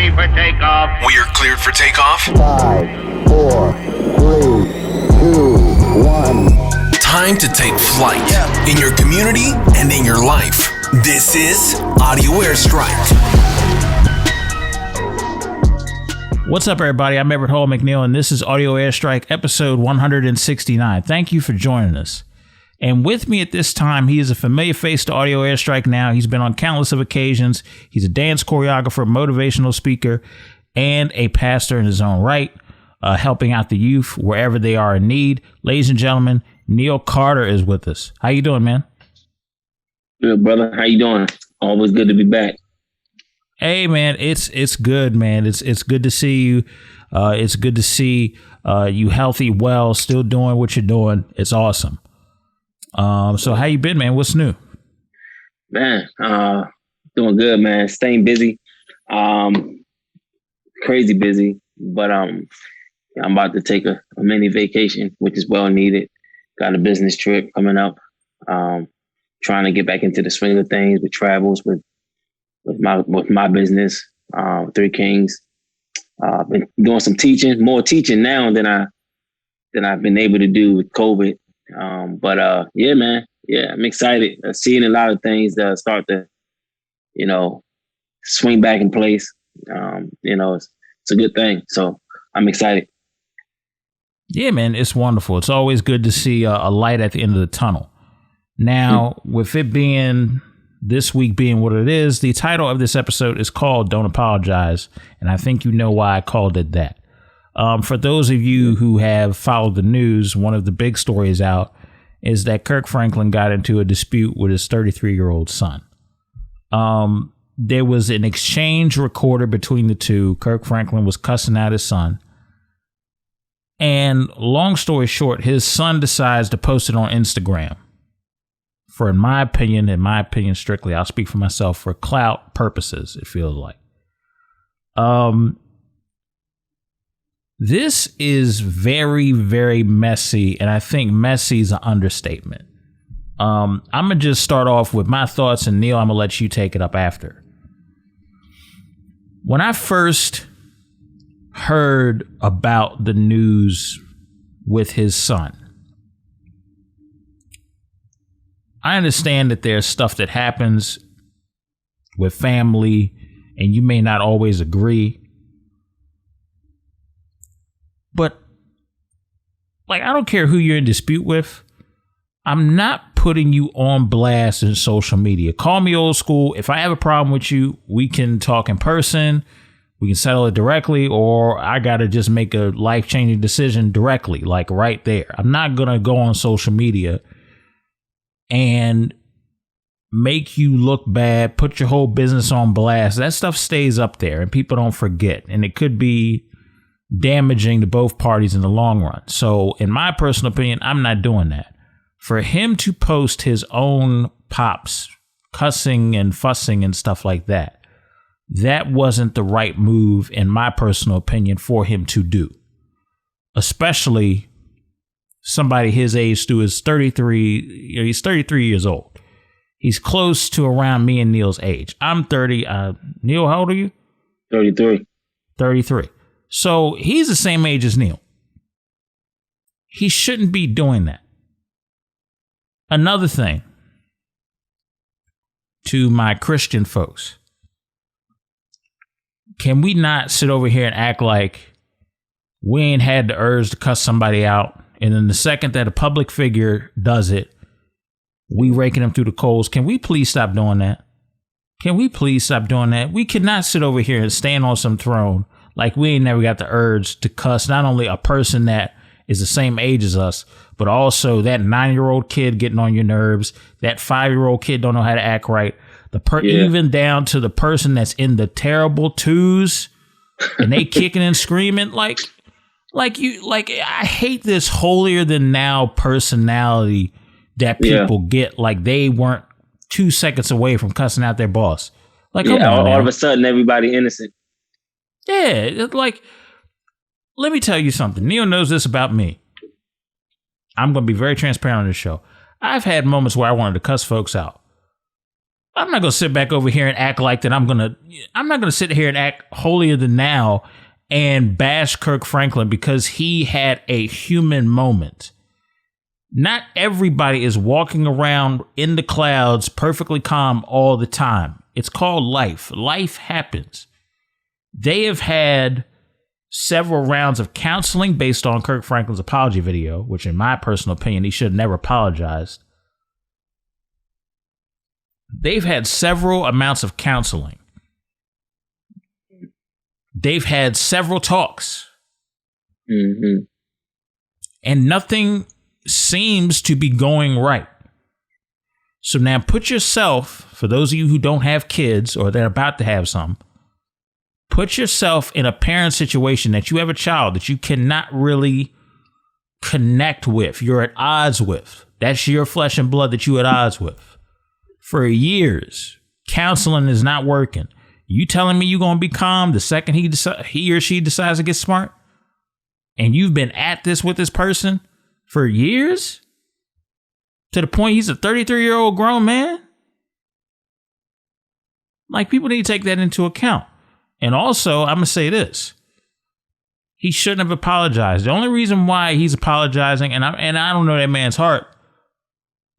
ready for takeoff. We are cleared for takeoff. 5, 4, 3, 2, 1. Time to take flight in your community and in your life. This is Audio Airstrike. What's up, everybody? I'm Everett Hall-McNeill, and this is Audio Airstrike, episode 169. Thank you for joining us. And with me at this time, he is a familiar face to Audio Airstrike now. He's been on countless of occasions. He's a dance choreographer, motivational speaker, and a pastor in his own right, helping out the youth wherever they are in need. Ladies and gentlemen, Neal Carter is with us. How you doing, man? Good, brother. How you doing? Always good to be back. Hey, man, it's good, man. It's good to see you. It's good to see you healthy, well, still doing what you're doing. It's awesome. So how you been, man? What's new? Man, doing good, man. Staying busy. Crazy busy. But I'm about to take a mini vacation, which is well needed. Got a business trip coming up. Trying to get back into the swing of things with travels with my business, Three Kings. Been doing some teaching, more teaching now than I've been able to do with COVID. Yeah, man. Yeah, I'm excited. Seeing a lot of things that start to, swing back in place. It's a good thing. So I'm excited. Yeah, man, it's wonderful. It's always good to see a light at the end of the tunnel. Now, with it being this week being what it is, the title of this episode is called Don't Apologize. And I think you know why I called it that. For those of you who have followed the news, one of the big stories out is that Kirk Franklin got into a dispute with his 33-year-old son. There was an exchange recorded between the two. Kirk Franklin was cussing out his son. And long story short, his son decides to post it on Instagram. For, in my opinion strictly, I'll speak for myself, for clout purposes, it feels like. This is very, very messy, and I think messy is an understatement. I'm going to just start off with my thoughts, and Neal, I'm going to let you take it up after. When I first heard about the news with his son, I understand that there's stuff that happens with family, and you may not always agree. But, I don't care who you're in dispute with. I'm not putting you on blast in social media. Call me old school. If I have a problem with you, we can talk in person. We can settle it directly, or I got to just make a life-changing decision directly, right there. I'm not going to go on social media and make you look bad, put your whole business on blast. That stuff stays up there and people don't forget. And it could be damaging to both parties in the long run. So in my personal opinion, I'm not doing that. For him to post his own pops cussing and fussing and stuff like that, that wasn't the right move, in my personal opinion, for him to do. Especially somebody his age, Stu, is 33. He's 33 years old. He's close to around me and Neal's age. I'm 30. Neal, how old are you? 33. 33. So he's the same age as Neal. He shouldn't be doing that. Another thing to my Christian folks. Can we not sit over here and act like we ain't had the urge to cuss somebody out, and then the second that a public figure does it, we raking them through the coals? Can we please stop doing that? Can we please stop doing that? We cannot sit over here and stand on some throne like we ain't never got the urge to cuss not only a person that is the same age as us, but also that 9-year-old kid getting on your nerves, that 5-year-old kid don't know how to act right, even down to the person that's in the terrible twos and they kicking and screaming I hate this holier than now personality that people get, like they weren't 2 seconds away from cussing out their boss. Come on, all of a sudden everybody innocent. Yeah, let me tell you something. Neal knows this about me. I'm going to be very transparent on this show. I've had moments where I wanted to cuss folks out. I'm not going to sit back over here and act like that. I'm not going to sit here and act holier than thou and bash Kirk Franklin because he had a human moment. Not everybody is walking around in the clouds perfectly calm all the time. It's called life. Life happens. They have had several rounds of counseling based on Kirk Franklin's apology video, which in my personal opinion, he should have never apologized. They've had several amounts of counseling. They've had several talks. Mm-hmm. And nothing seems to be going right. So now put yourself, for those of you who don't have kids or they're about to have some, put yourself in a parent situation that you have a child that you cannot really connect with. You're at odds with. That's your flesh and blood that you're at odds with. For years, counseling is not working. You telling me you're going to be calm the second he or she decides to get smart? And you've been at this with this person for years? To the point he's a 33-year-old grown man? Like, people need to take that into account. And also, I'm going to say this. He shouldn't have apologized. The only reason why he's apologizing, and I don't know that man's heart,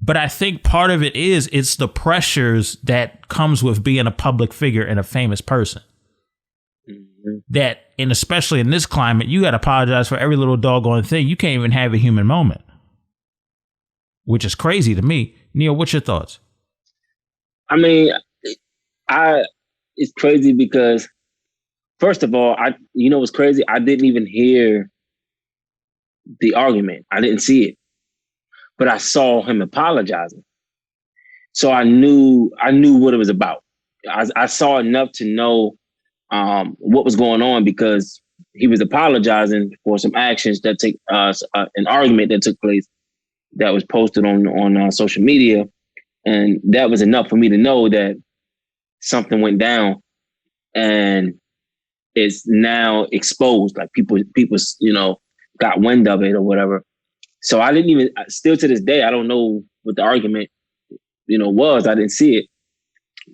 but I think part of it is it's the pressures that comes with being a public figure and a famous person. Mm-hmm. That, and especially in this climate, you got to apologize for every little doggone thing. You can't even have a human moment, which is crazy to me. Neal, what's your thoughts? I mean, it's crazy because, first of all, what's crazy? I didn't even hear the argument. I didn't see it. But I saw him apologizing. So I knew what it was about. I saw enough to know what was going on because he was apologizing for some actions that take an argument that took place that was posted on social media. And that was enough for me to know that something went down and it's now exposed. Like people, got wind of it or whatever. So I didn't even, still to this day, I don't know what the argument, was. I didn't see it.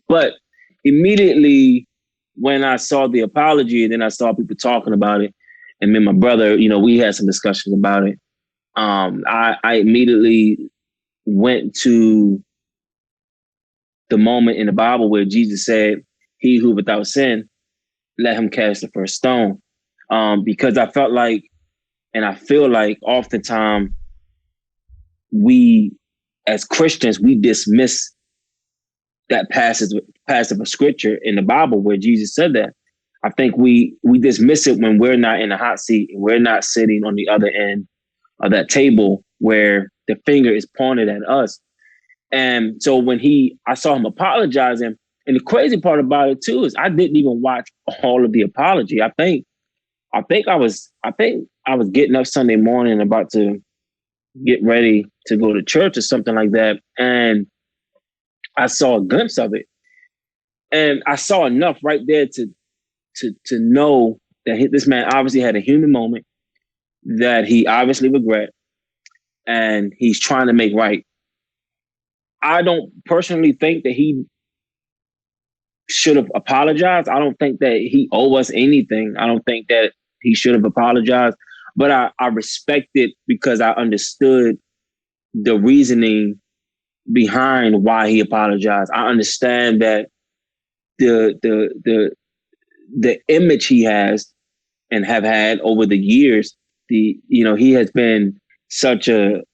But immediately when I saw the apology and then I saw people talking about it, and then my brother, we had some discussions about it. I immediately went to the moment in the Bible where Jesus said, "He who without sin, let him cast the first stone." Because I felt like, and I feel like oftentimes we, as Christians, we dismiss that passage of scripture in the Bible where Jesus said that. I think we dismiss it when we're not in the hot seat and we're not sitting on the other end of that table where the finger is pointed at us. And so when I saw him apologizing, and the crazy part about it too is I didn't even watch all of the apology. I think I was getting up Sunday morning about to get ready to go to church or something like that. And I saw a glimpse of it. And I saw enough right there to know that this man obviously had a human moment that he obviously regret and he's trying to make right. I don't personally think that he should have apologized. I don't think that he owed us anything. I don't think that he should have apologized, but I respect it because I understood the reasoning behind why he apologized. I understand that the image he has and have had over the years, he has been such an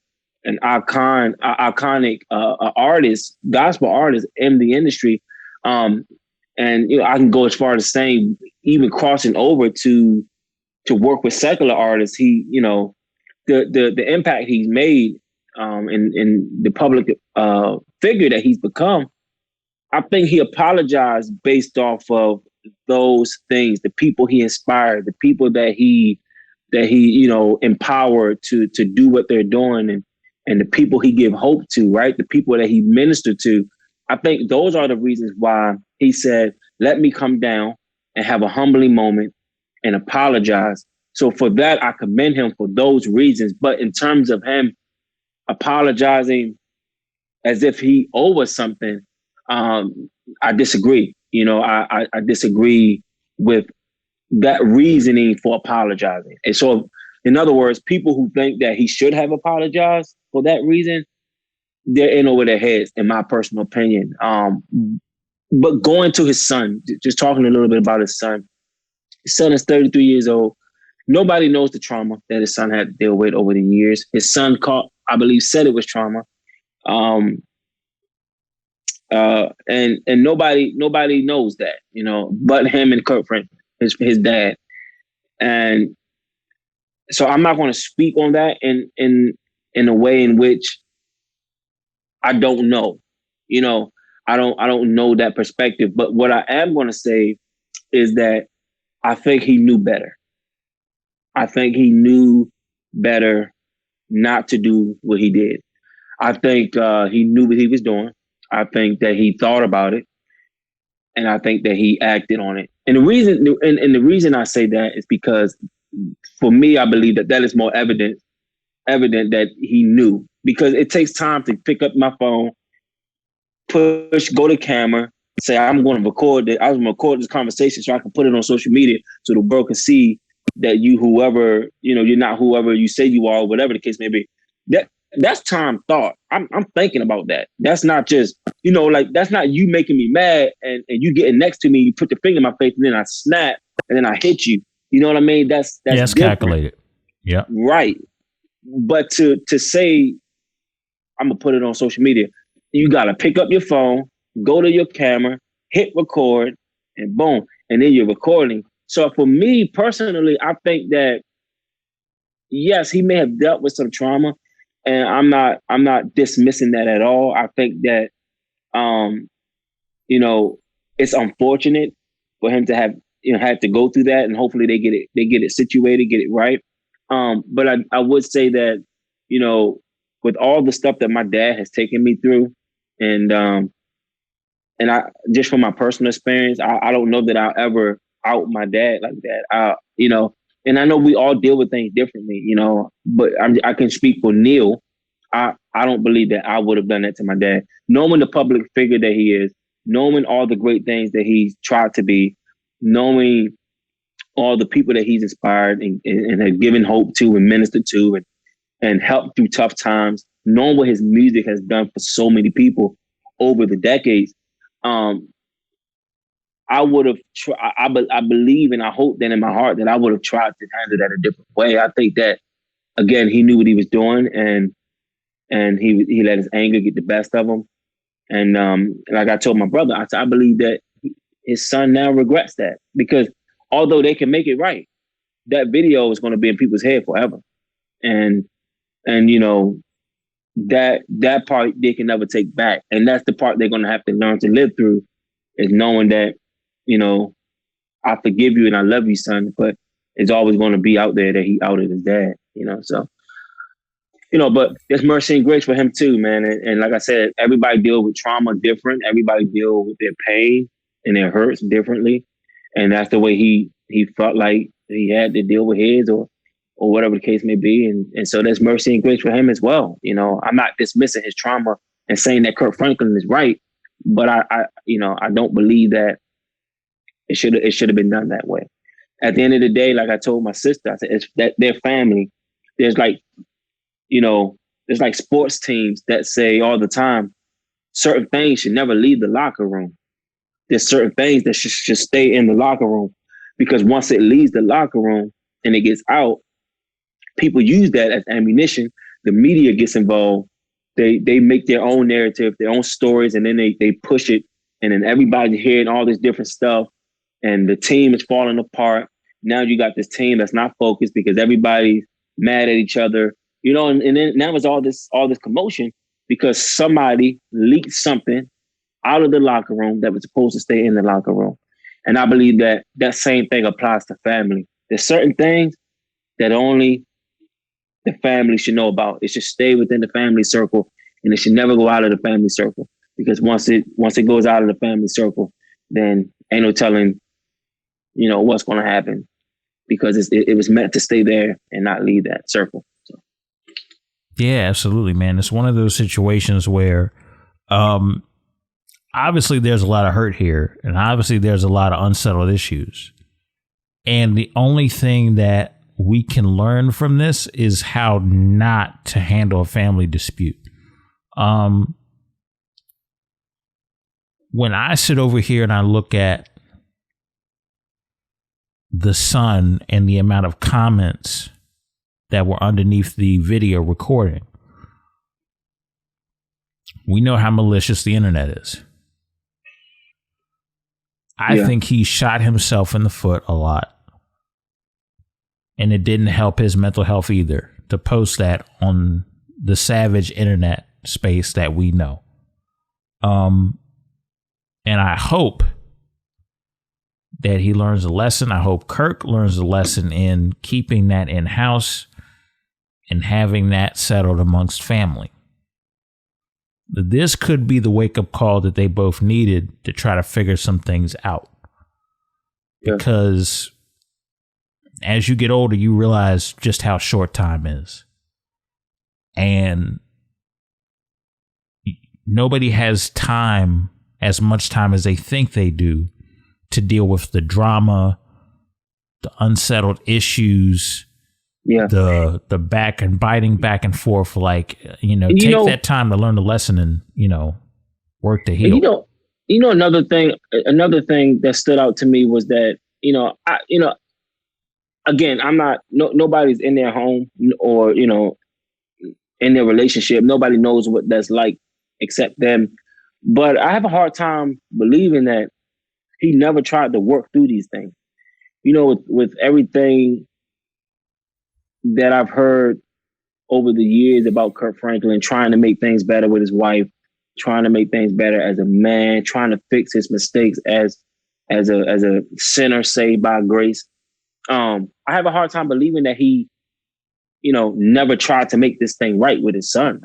iconic artist, gospel artist in the industry. And I can go as far as saying, even crossing over to work with secular artists, he, the impact he's made in the public figure that he's become. I think he apologized based off of those things, the people he inspired, the people that he empowered to do what they're doing, and the people he gave hope to, right? The people that he ministered to. I think those are the reasons why he said, "Let me come down and have a humbling moment and apologize." So for that, I commend him for those reasons. But in terms of him apologizing as if he owed us something, I disagree. I disagree with that reasoning for apologizing. And so, in other words, people who think that he should have apologized for that reason, they're in over their heads, in my personal opinion. But going to his son, just talking a little bit about his son is 33 years old. Nobody knows the trauma that his son had to deal with over the years. His son I believe, said it was trauma. And nobody knows that, but him and Kirk Franklin, his dad. And so I'm not going to speak on that in a way in which I don't know. I don't know that perspective. But what I am going to say is that I think he knew better. I think he knew better not to do what he did. I think he knew what he was doing. I think that he thought about it, and I think that he acted on it. And the reason I say that is because, for me, I believe that is more evident that he knew, because it takes time to pick up my phone, go to camera, say I'm going to record it. I was going to record this conversation so I can put it on social media so the world can see that you're not whoever you say you are, whatever the case may be. That's time thought. I'm thinking about that. That's not just, that's not you making me mad and you getting next to me, you put the finger in my face and then I snap and then I hit you. You know what I mean? That's calculated. Yeah. Right. But to say, I'm going to put it on social media, you got to pick up your phone, go to your camera, hit record, and boom. And then you're recording. So for me personally, I think that, yes, he may have dealt with some trauma, and I'm not dismissing that at all. I think that, it's unfortunate for him to have, had to go through that, and hopefully they get it situated, get it right. But I would say that, with all the stuff that my dad has taken me through, and I, just from my personal experience, I don't know that I'll ever out my dad like that. And I know we all deal with things differently, but I can speak for Neal. I don't believe that I would have done that to my dad. Knowing the public figure that he is, knowing all the great things that he's tried to be, knowing all the people that he's inspired and has given hope to and ministered to and helped through tough times, knowing what his music has done for so many people over the decades, I would have. I believe and I hope that in my heart that I would have tried to handle that a different way. I think that, again, he knew what he was doing, and he let his anger get the best of him. And like I told my brother, I believe that his son now regrets that, because although they can make it right, that video is going to be in people's head forever, and that part they can never take back, and that's the part they're going to have to learn to live through, is knowing that, I forgive you and I love you, son, but it's always going to be out there that he outed his dad, so, but there's mercy and grace for him too, man. And like I said, everybody deal with trauma different. Everybody deal with their pain and their hurts differently. And that's the way he felt like he had to deal with his or whatever the case may be. And so there's mercy and grace for him as well. I'm not dismissing his trauma and saying that Kirk Franklin is right, but I don't believe that it should have been done that way. At the end of the day, like I told my sister, I said, it's that their family. There's like sports teams that say all the time, certain things should never leave the locker room. There's certain things that should stay in the locker room, because once it leaves the locker room and it gets out, people use that as ammunition. The media gets involved. They make their own narrative, their own stories, and then they push it. And then everybody's hearing all this different stuff, and the team is falling apart. Now you got this team that's not focused because everybody's mad at each other, and then now it's all this commotion because somebody leaked something out of the locker room that was supposed to stay in the locker room. And I believe that same thing applies to family. There's certain things that only the family should know about. It should stay within the family circle, and it should never go out of the family circle, because once it goes out of the family circle, then ain't no telling, what's going to happen, because it was meant to stay there and not leave that circle. So. Yeah, absolutely, man. It's one of those situations where obviously there's a lot of hurt here, and obviously there's a lot of unsettled issues. And the only thing that we can learn from this is how not to handle a family dispute. When I sit over here and I look at the Sun and the amount of comments that were underneath the video recording, we know how malicious the internet is. I think he shot himself in the foot a lot. And it didn't help his mental health either to post that on the savage internet space that we know. And I hope that he learns a lesson. I hope Kirk learns a lesson in keeping that in-house and having that settled amongst family. This could be the wake-up call that they both needed to try to figure some things out. Because as you get older, you realize just how short time is. And nobody has time, as much time as they think they do, to deal with the drama, the unsettled issues, the back and biting back and forth. Like, take that time to learn the lesson and, work to heal. Another thing that stood out to me was that, again, I'm not, nobody's in their home or, in their relationship. Nobody knows what that's like except them. But I have a hard time believing that he never tried to work through these things. With everything that I've heard over the years about Kirk Franklin trying to make things better with his wife, trying to make things better as a man, trying to fix his mistakes as a sinner saved by grace. I have a hard time believing that he, never tried to make this thing right with his son.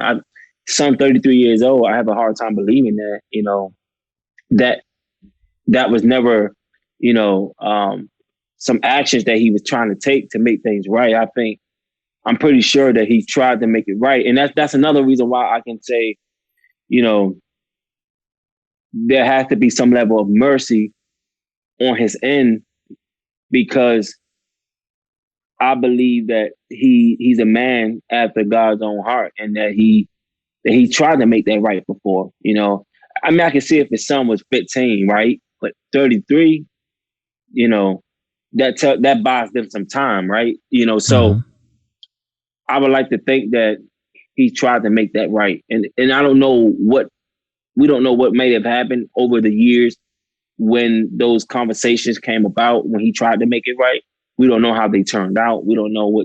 Son, 33 years old. I have a hard time believing that, that was never, some actions that he was trying to take to make things right. I'm pretty sure that he tried to make it right. And that's another reason why I can say, there has to be some level of mercy on his end, because I believe that he's a man after God's own heart, and that he tried to make that right before. I can see if his son was 15, right? But 33, that buys them some time, right? So I would like to think that he tried to make that right. And I don't know we don't know what may have happened over the years when those conversations came about, when he tried to make it right. We don't know how they turned out. We don't know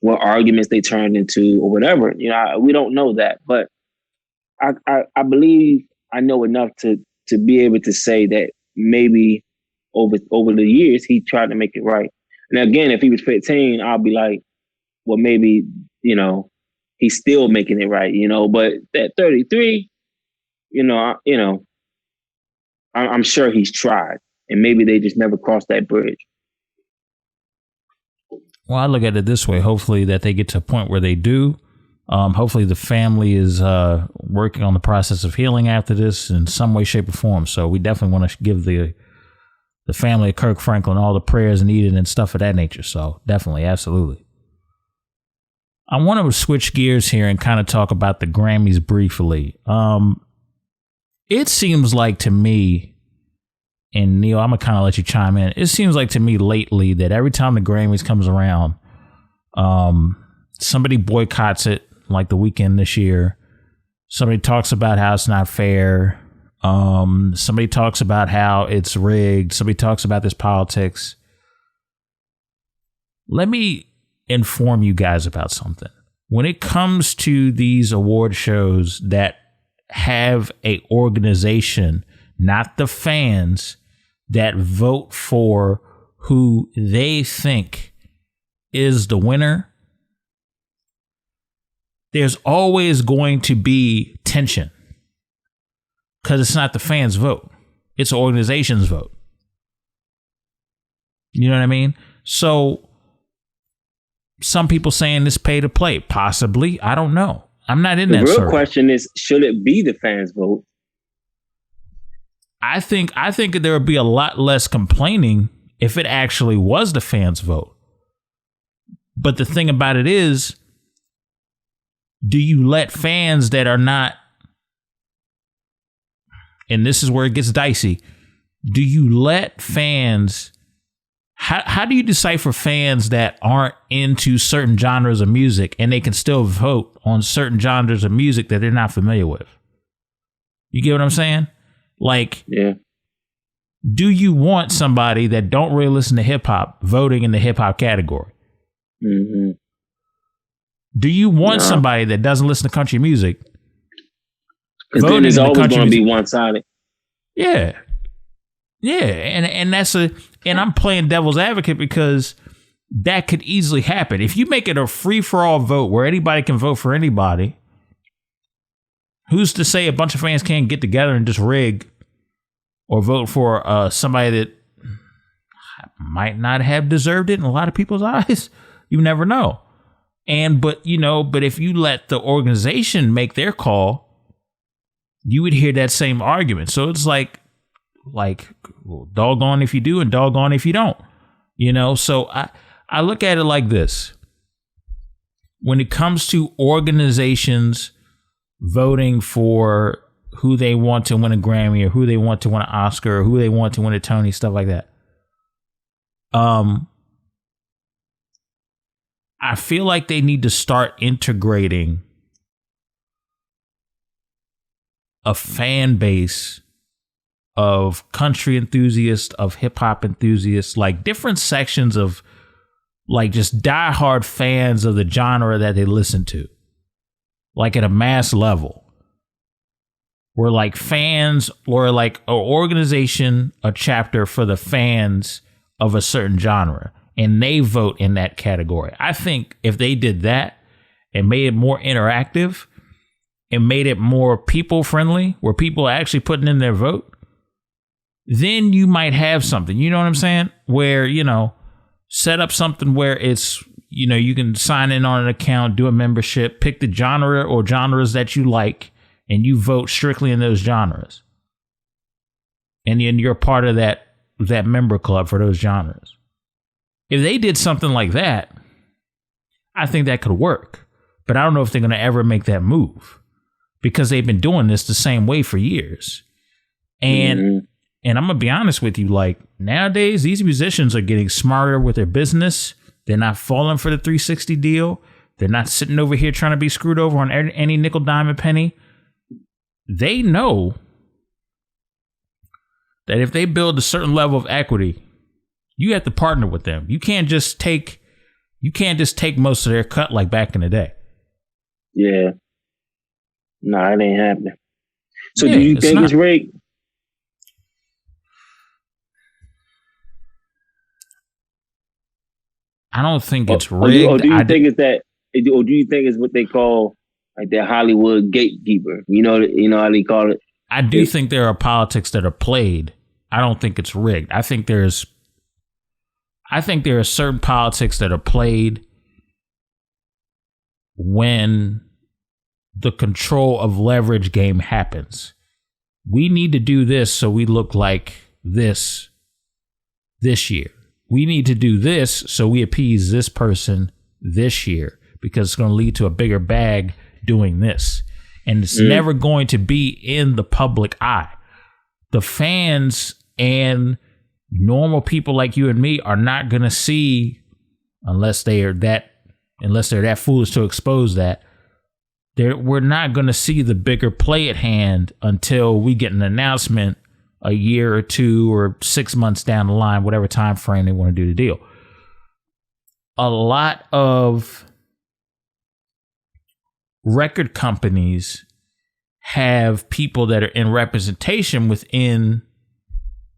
what arguments they turned into or whatever. We don't know that. But I believe I know enough to be able to say that maybe over the years he tried to make it right. And again, if he was 15, I'll be like, well, maybe, he's still making it right, but at 33, I'm sure he's tried, and maybe they just never crossed that bridge. Well, I look at it this way. Hopefully that they get to a point where they do. Hopefully the family is working on the process of healing after this in some way, shape, or form. So we definitely want to give the family of Kirk Franklin all the prayers needed and stuff of that nature. So definitely, absolutely. I want to switch gears here and kind of talk about the Grammys briefly. It seems like to me, and Neal, I'm going to kind of let you chime in. It seems like to me lately that every time the Grammys comes around, somebody boycotts it, like the weekend this year. Somebody talks about how it's not fair. Somebody talks about how it's rigged. Somebody talks about this politics. Let me inform you guys about something. When it comes to these award shows that have a organization, not the fans, that vote for who they think is the winner, there's always going to be tension, because it's not the fans' vote. It's the organization's vote. You know what I mean? So some people saying this pay to play. Possibly. I don't know. I'm not in that circle. The real question is, should it be the fans' vote? I think there would be a lot less complaining if it actually was the fans' vote. But the thing about it is, do you let fans that are not, and this is where it gets dicey, do you let fans, how do you decipher fans that aren't into certain genres of music and they can still vote on certain genres of music that they're not familiar with? You get what I'm saying? Like, yeah. Do you want somebody that don't really listen to hip hop voting in the hip hop category? Mm-hmm. Do you want somebody that doesn't listen to country music? Because then it's always going to be one-sided. Yeah. Yeah. And and I'm playing devil's advocate because that could easily happen. If you make it a free-for-all vote where anybody can vote for anybody, who's to say a bunch of fans can't get together and just rig or vote for somebody that might not have deserved it in a lot of people's eyes? You never know. But if you let the organization make their call, you would hear that same argument. So it's like well, doggone if you do and doggone if you don't. So I look at it like this. When it comes to organizations voting for who they want to win a Grammy or who they want to win an Oscar or who they want to win a Tony, stuff like that. I feel like they need to start integrating a fan base of country enthusiasts, of hip hop enthusiasts, like different sections of like just diehard fans of the genre that they listen to, like at a mass level. Where like fans or like an organization, a chapter for the fans of a certain genre, and they vote in that category. I think if they did that and made it more interactive and made it more people friendly, where people are actually putting in their vote, then you might have something. You know what I'm saying? Where, set up something where it's, you can sign in on an account, do a membership, pick the genre or genres that you like, and you vote strictly in those genres. And then you're part of that member club for those genres. If they did something like that, I think that could work. But I don't know if they're going to ever make that move because they've been doing this the same way for years. And I'm going to be honest with you, like nowadays, these musicians are getting smarter with their business. They're not falling for the 360 deal. They're not sitting over here trying to be screwed over on any nickel, dime, and penny. They know that if they build a certain level of equity, you have to partner with them. You can't just take most of their cut like back in the day. Yeah. No, it ain't happening. So do you think it's rigged? I don't think it's rigged. Or do you think it's that? Or do you think it's what they call like their Hollywood gatekeeper? You know how they call it. I do think there are politics that are played. I don't think it's rigged. I think there are certain politics that are played when the control of leverage game happens. We need to do this so we look like this year. We need to do this so we appease this person this year because it's going to lead to a bigger bag doing this. And it's never going to be in the public eye. The fans and normal people like you and me are not going to see, unless they're that foolish to expose that, we're not going to see the bigger play at hand until we get an announcement a year or 2 or 6 months down the line, whatever time frame they want to do the deal. A lot of record companies have people that are in representation within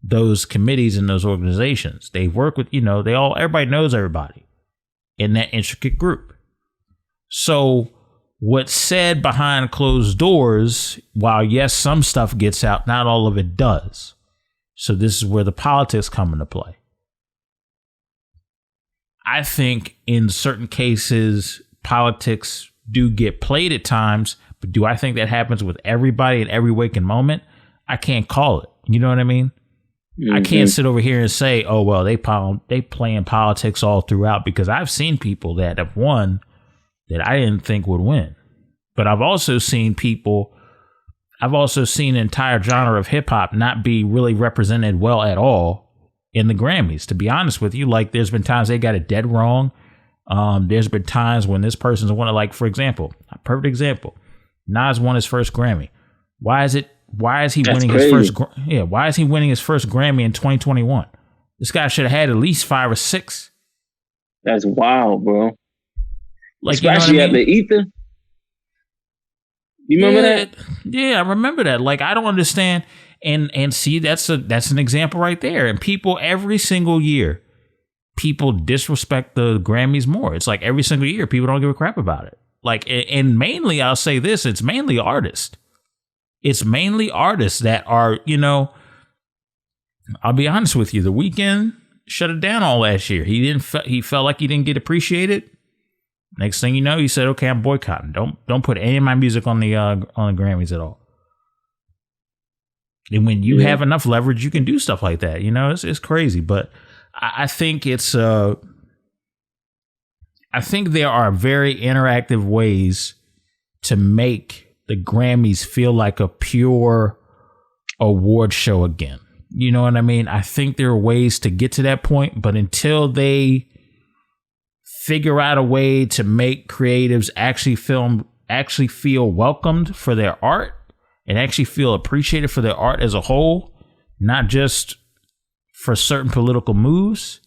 those committees and those organizations. They work with, everybody knows everybody in that intricate group. So what's said behind closed doors, while yes, some stuff gets out, not all of it does. So this is where the politics come into play. I think in certain cases, politics do get played at times, but do I think that happens with everybody in every waking moment? I can't call it. You know what I mean? Mm-hmm. I can't sit over here and say, oh, well, they playing politics all throughout, because I've seen people that have won that I didn't think would win. But I've also seen an entire genre of hip hop not be really represented well at all in the Grammys. To be honest with you, like, there's been times they got it dead wrong. There's been times when this person's won it. Like, for example, a perfect example, Nas won his first Grammy. Why is he winning his first Grammy in 2021? This guy should have had at least 5 or 6. That's wild, bro. Like, especially, you know what I mean? At the Ether. You remember that? Yeah, I remember that. Like, I don't understand. And see, that's an example right there. And people, every single year, people disrespect the Grammys more. It's like every single year, people don't give a crap about it. Like, and mainly, I'll say this, it's mainly artists. It's mainly artists that are, you know, I'll be honest with you, The Weeknd shut it down all last year. He felt like he didn't get appreciated. Next thing you know, he said, okay, I'm boycotting. Don't put any of my music on the Grammys at all. And when you have enough leverage, you can do stuff like that. You know, it's crazy. But I think I think there are very interactive ways to make the Grammys feel like a pure award show again. You know what I mean? I think there are ways to get to that point, but until they figure out a way to make creatives actually feel welcomed for their art and actually feel appreciated for their art as a whole, not just for certain political moves,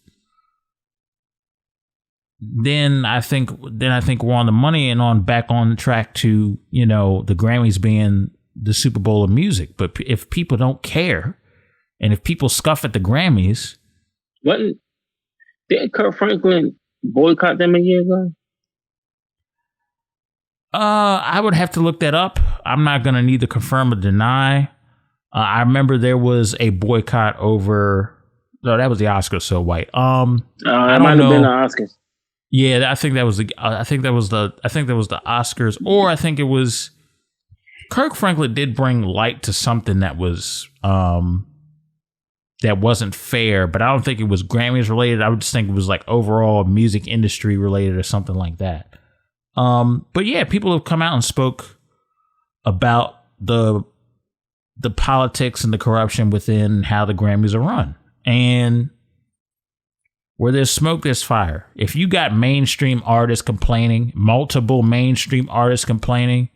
then I think we're on the money and back on the track to, you know, the Grammys being the Super Bowl of music. But if people don't care, and if people scoff at the Grammys, didn't Kirk Franklin boycott them a year ago? I would have to look that up. I'm not going to neither confirm or deny. I remember there was a boycott over. No, that was the Oscars. So white. I don't know. Been the Oscars. Yeah, I think that was the Oscars, or I think it was Kirk Franklin did bring light to something that was that wasn't fair, but I don't think it was Grammys related. I would just think it was like overall music industry related or something like that. But yeah, people have come out and spoke about the politics and the corruption within how the Grammys are run. And where there's smoke, there's fire. If you got mainstream artists complaining, multiple mainstream artists complaining,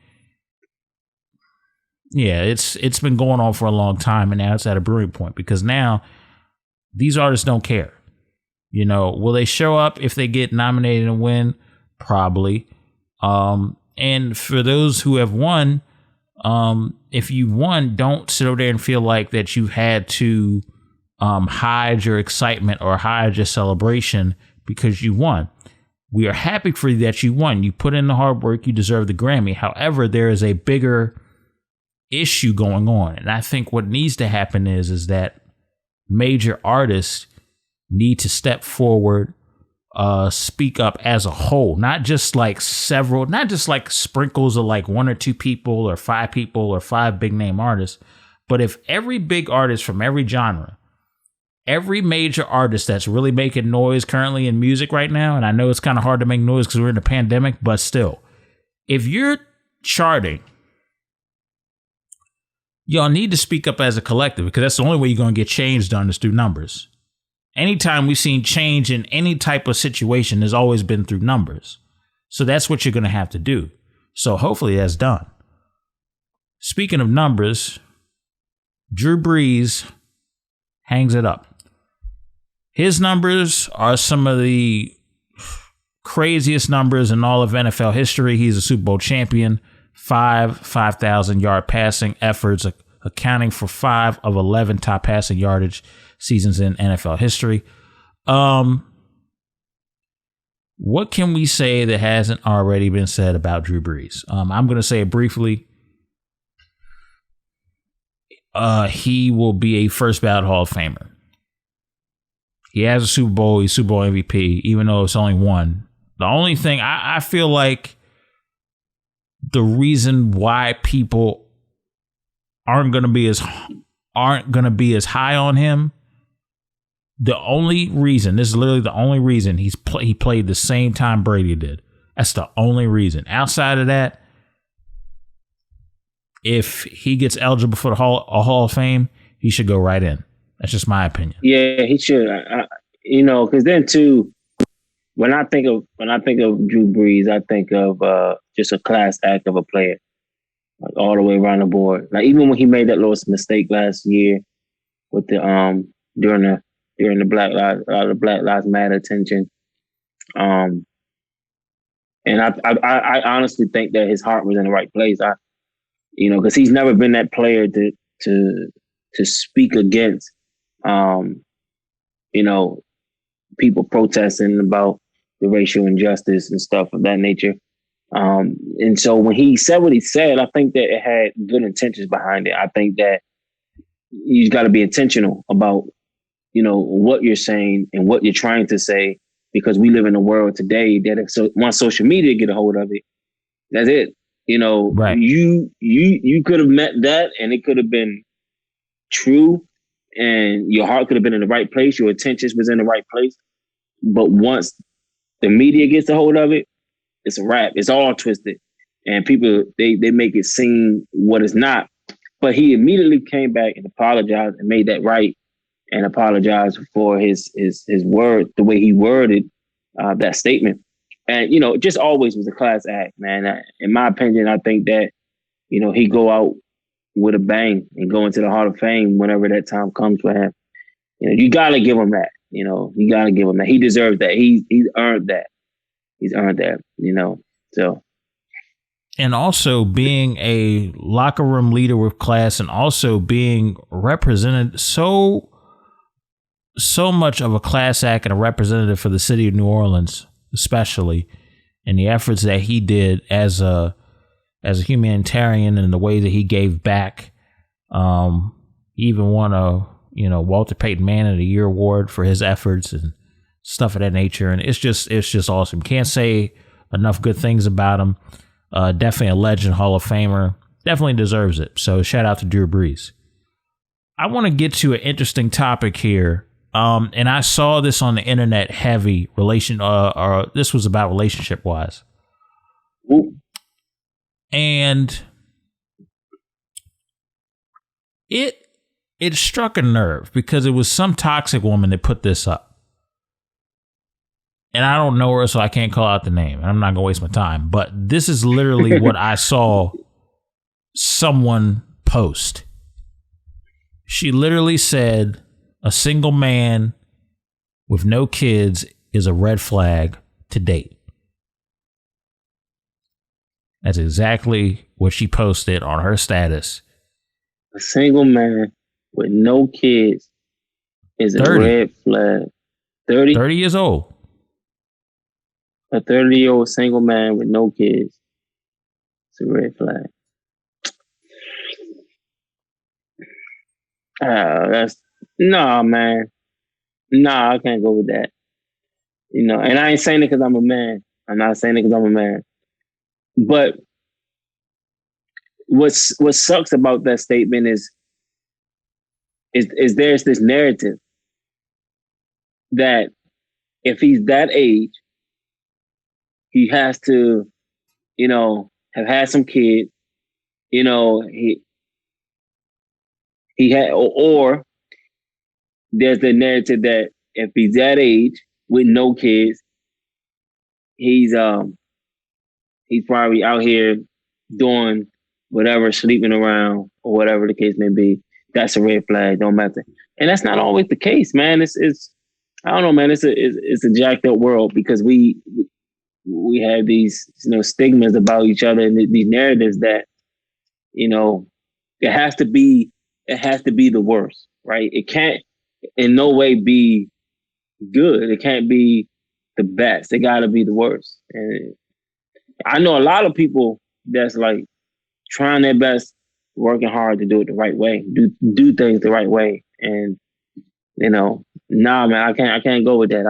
yeah, it's been going on for a long time, and now it's at a brewing point, because now these artists don't care. You know, will they show up if they get nominated and win? Probably. And for those who have won, if you won, don't sit over there and feel like that you had to hide your excitement or hide your celebration because you won. We are happy for you that you won. You put in the hard work. You deserve the Grammy. However, there is a bigger issue going on, and I think what needs to happen is that major artists need to step forward, speak up as a whole, not just like sprinkles of like 1 or 2 people or 5 people or 5 big name artists. But if every big artist from every genre, every major artist that's really making noise currently in music right now, and I know it's kind of hard to make noise because we're in a pandemic, but still, if you're charting, y'all need to speak up as a collective, because that's the only way you're going to get change done is through numbers. Anytime we've seen change in any type of situation, has always been through numbers. So that's what you're going to have to do. So hopefully that's done. Speaking of numbers, Drew Brees hangs it up. His numbers are some of the craziest numbers in all of NFL history. He's a Super Bowl champion. 5,000-yard passing efforts, accounting for 5 of 11 top passing yardage seasons in NFL history. What can we say that hasn't already been said about Drew Brees? I'm going to say it briefly. He will be a first ballot Hall of Famer. He has a Super Bowl. He's Super Bowl MVP, even though it's only one. The only thing I feel like the reason why people aren't going to be as aren't going to be as high on him. The only reason, this is literally the only reason he played the same time Brady did. That's the only reason. Outside of that, if he gets eligible for the Hall of Fame, he should go right in. That's just my opinion. Yeah, he should. Because then too, when I think of Drew Brees, I think of just a class act of a player, like all the way around the board. Like even when he made that little mistake last year with the during the Black Lives Matter attention, and I honestly think that his heart was in the right place. Because he's never been that player to speak against, people protesting about the racial injustice and stuff of that nature. And so when he said what he said, I think that it had good intentions behind it. I think that you got to be intentional about, what you're saying and what you're trying to say, because we live in a world today that once social media get a hold of it, that's it. Right. You could have met that and it could have been true and your heart could have been in the right place. Your intentions was in the right place. But once the media gets a hold of it, it's a wrap. It's all twisted. And people, they make it seem what it's not. But he immediately came back and apologized and made that right and apologized for his word, the way he worded that statement. And, it just always was a class act, man. In my opinion, I think that, he go out with a bang and go into the Hall of Fame whenever that time comes for him. You got to give him that. You got to give him that. He deserves that. He's earned that. He's earned that, so. And also being a locker room leader with class and also being represented so much of a class act and a representative for the city of New Orleans, especially in the efforts that he did as a humanitarian and the way that he gave back. He even won a Walter Payton Man of the Year award for his efforts and stuff of that nature. And it's just awesome. Can't say enough good things about him. Definitely a legend, Hall of Famer. Definitely deserves it. So shout out to Drew Brees. I want to get to an interesting topic here. And I saw this on the internet heavy this was about relationship wise. And it struck a nerve because it was some toxic woman that put this up. And I don't know her, so I can't call out the name. I'm not going to waste my time. But this is literally what I saw someone post. She literally said, a single man with no kids is a red flag to date. That's exactly what she posted on her status. A single man with no kids is a 30. red flag. 30? 30 years old. A 30-year-old single man with no kids. It's a red flag. Nah, man. Nah, I can't go with that. And I ain't saying it because I'm a man. I'm not saying it because I'm a man. But what sucks about that statement is there's this narrative that if he's that age, he has to, have had some kids. He had, or there's the narrative that if he's that age with no kids, he's probably out here doing whatever, sleeping around or whatever the case may be. That's a red flag. Don't matter. And that's not always the case, man. It's I don't know, man. It's a jacked up world because we have these stigmas about each other and these narratives that it has to be the worst, right? It can't in no way be good. It can't be the best. It got to be the worst. And I know a lot of people that's like trying their best, working hard to do it the right way, do things the right way. And nah, man, I can't go with that.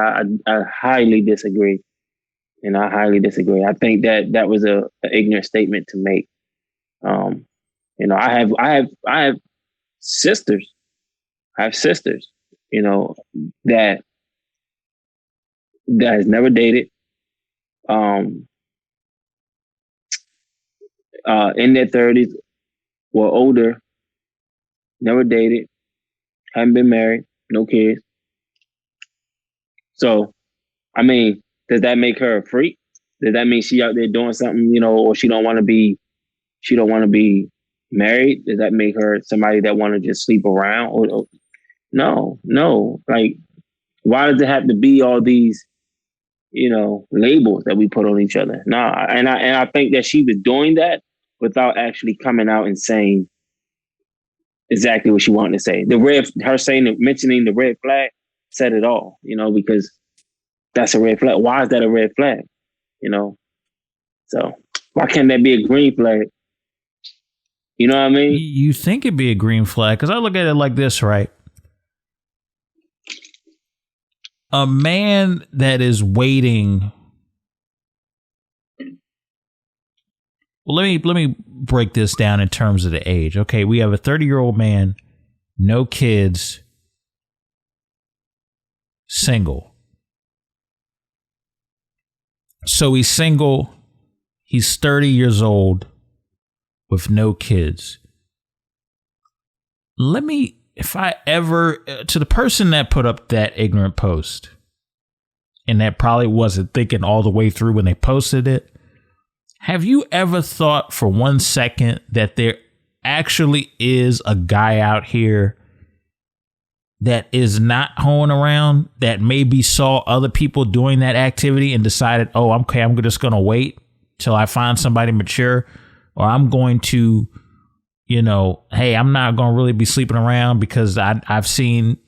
I highly disagree. I highly disagree. I think that was a ignorant statement to make. I have sisters I have sisters, you know, that has never dated, in their 30s or older, never dated, haven't been married, no kids. So, I mean, does that make her a freak? Does that mean she out there doing something, you know, or she don't want to be married? Does that make her somebody that want to just sleep around? Or no. Like, why does it have to be all these, you know, labels that we put on each other? Nah, and I think that she was doing that without actually coming out and saying exactly what she wanted to say. Mentioning the red flag said it all, you know, because that's a red flag. Why is that a red flag? You know, so why can't that be a green flag? You know what I mean? You think it'd be a green flag? Because I look at it like this, right? A man that is waiting. Well, let me break this down in terms of the age. Okay, we have a 30-year-old man, no kids, single. So he's single. He's 30 years old with no kids. If I ever, to the person that put up that ignorant post, and that probably wasn't thinking all the way through when they posted it, have you ever thought for 1 second that there actually is a guy out here that is not hoeing around, that maybe saw other people doing that activity and decided, oh, okay, I'm just going to wait till I find somebody mature, or I'm going to, you know, hey, I'm not going to really be sleeping around because I've seen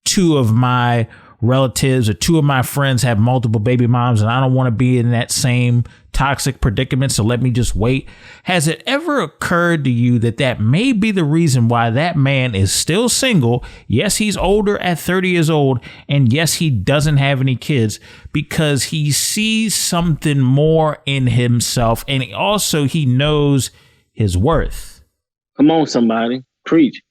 two of my relatives or two of my friends have multiple baby moms and I don't want to be in that same toxic predicament, so let me just wait. Has it ever occurred to you that may be the reason why that man is still single? Yes, he's older at 30 years old, and yes, he doesn't have any kids, because he sees something more in himself, and he knows his worth. Come on, somebody. Preach.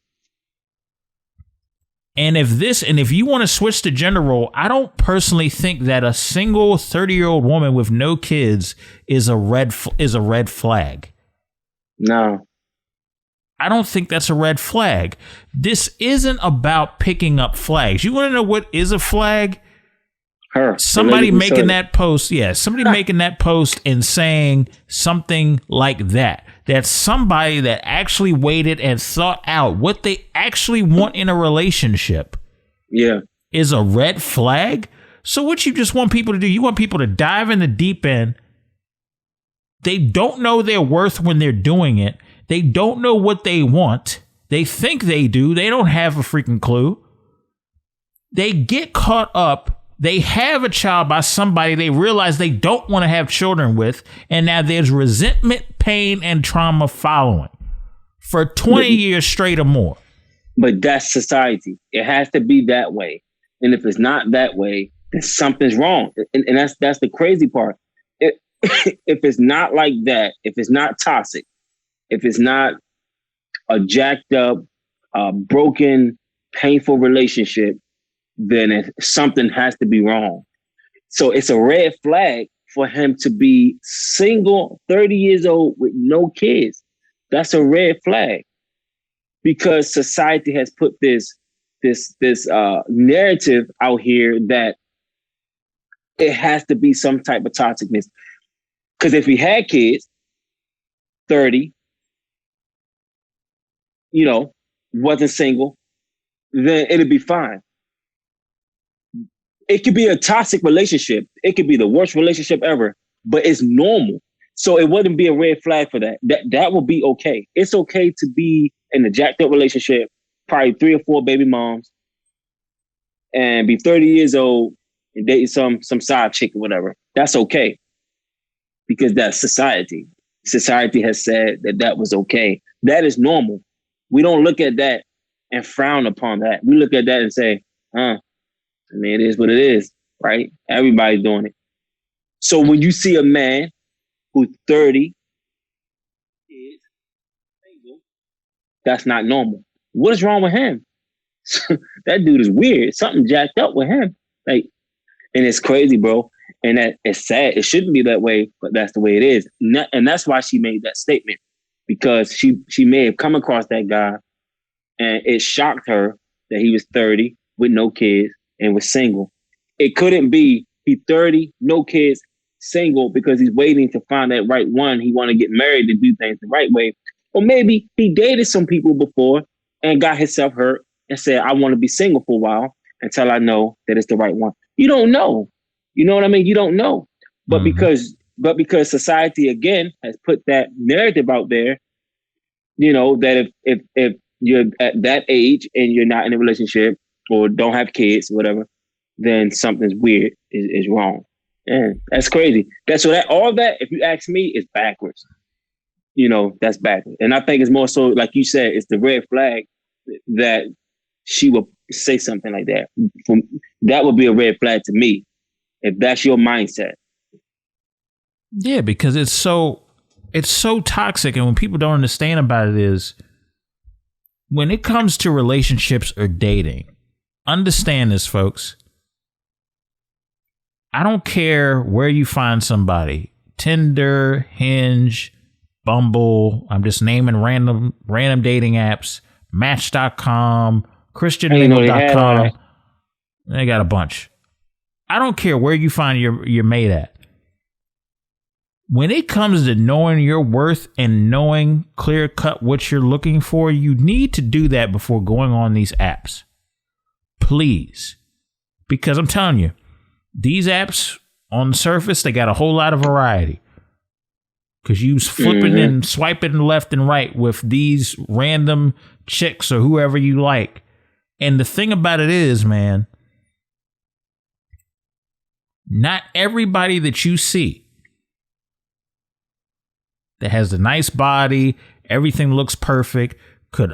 And if you want to switch the gender role, I don't personally think that a single 30-year-old woman with no kids is a red flag. No. I don't think that's a red flag. This isn't about picking up flags. You want to know what is a flag? Her. Somebody making that post. Yeah, somebody making that post and saying something like that. That's somebody that actually waited and thought out what they actually want in a relationship. Yeah. Is a red flag. So what you just want people to do, you want people to dive in the deep end. They don't know their worth when they're doing it. They don't know what they want. They think they do. They don't have a freaking clue. They get caught up. They have a child by somebody they realize they don't want to have children with, and now there's resentment, pain, and trauma following for 20 years straight or more. But that's society. It has to be that way. And if it's not that way, then something's wrong. And that's the crazy part. If it's not like that, if it's not toxic, if it's not a jacked up, broken, painful relationship, then something has to be wrong. So it's a red flag for him to be single, 30 years old with no kids. That's a red flag, because society has put this narrative out here that it has to be some type of toxicness. Because if he had kids, 30, you know, wasn't single, then it'd be fine. It could be a toxic relationship. It could be the worst relationship ever, but it's normal. So it wouldn't be a red flag for that. That would be okay. It's okay to be in a jacked up relationship, probably 3 or 4 baby moms, and be 30 years old and date some side chick or whatever. That's okay, because that's society. Society has said that was okay. That is normal. We don't look at that and frown upon that. We look at that and say, I mean, it is what it is, right? Everybody's doing it. So when you see a man who's 30, is single, that's not normal. What is wrong with him? that dude is weird. Something jacked up with him. Like, and it's crazy, bro. And that it's sad. It shouldn't be that way, but that's the way it is. And that's why she made that statement, because she may have come across that guy and it shocked her that he was 30 with no kids and was single. It couldn't be he's 30, no kids, single, because he's waiting to find that right one. He want to get married to do things the right way. Or maybe he dated some people before and got himself hurt and said, I want to be single for a while until I know that it's the right one. You don't know. You know what I mean? You don't know. But because society again has put that narrative out there, you know, that if you're at that age and you're not in a relationship or don't have kids or whatever, then something's weird, is wrong. And that's crazy. That's what all that, if you ask me, is backwards. You know, that's backwards. And I think it's more so, like you said, it's the red flag that she would say something like that. That would be a red flag to me, if that's your mindset. Yeah, because it's so toxic. And when people don't understand about it is, when it comes to relationships or dating, understand this, folks. I don't care where you find somebody. Tinder, Hinge, Bumble. I'm just naming random dating apps. Match.com, ChristianMingle.com. They got a bunch. I don't care where you find your mate at. When it comes to knowing your worth and knowing clear cut what you're looking for, you need to do that before going on these apps. Please. Because I'm telling you, these apps on the surface, they got a whole lot of variety. Because you flipping and swiping left and right with these random chicks or whoever you like. And the thing about it is, man, not everybody that you see that has the nice body, everything looks perfect, could,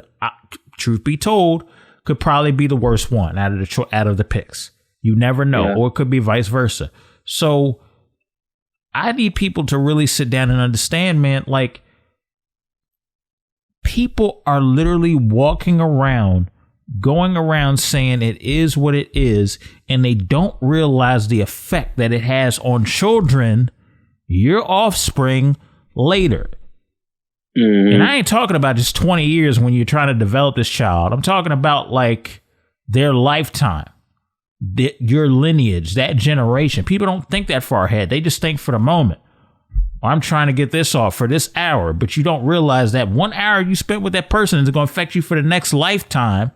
truth be told, could probably be the worst one out of the picks. You never know. Yeah. Or it could be vice versa. So I need people to really sit down and understand, man, like, people are literally walking around, going around saying it is what it is, and they don't realize the effect that it has on children, your offspring, later. And I ain't talking about just 20 years when you're trying to develop this child. I'm talking about like their lifetime. Your lineage, that generation. People don't think that far ahead. They just think for the moment. I'm trying to get this off for this hour, but you don't realize that 1 hour you spent with that person is going to affect you for the next lifetime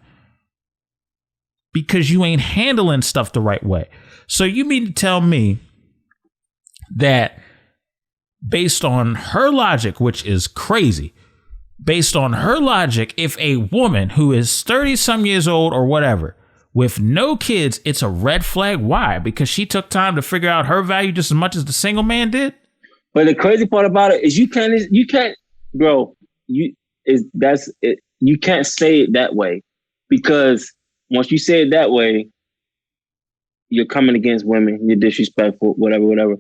because you ain't handling stuff the right way. So you mean to tell me that based on her logic, which is crazy, based on her logic, if a woman who is 30 some years old or whatever, with no kids, it's a red flag. Why? Because she took time to figure out her value just as much as the single man did? But the crazy part about it is you can't, bro, you can't say it that way, because once you say it that way, you're coming against women, you're disrespectful, whatever.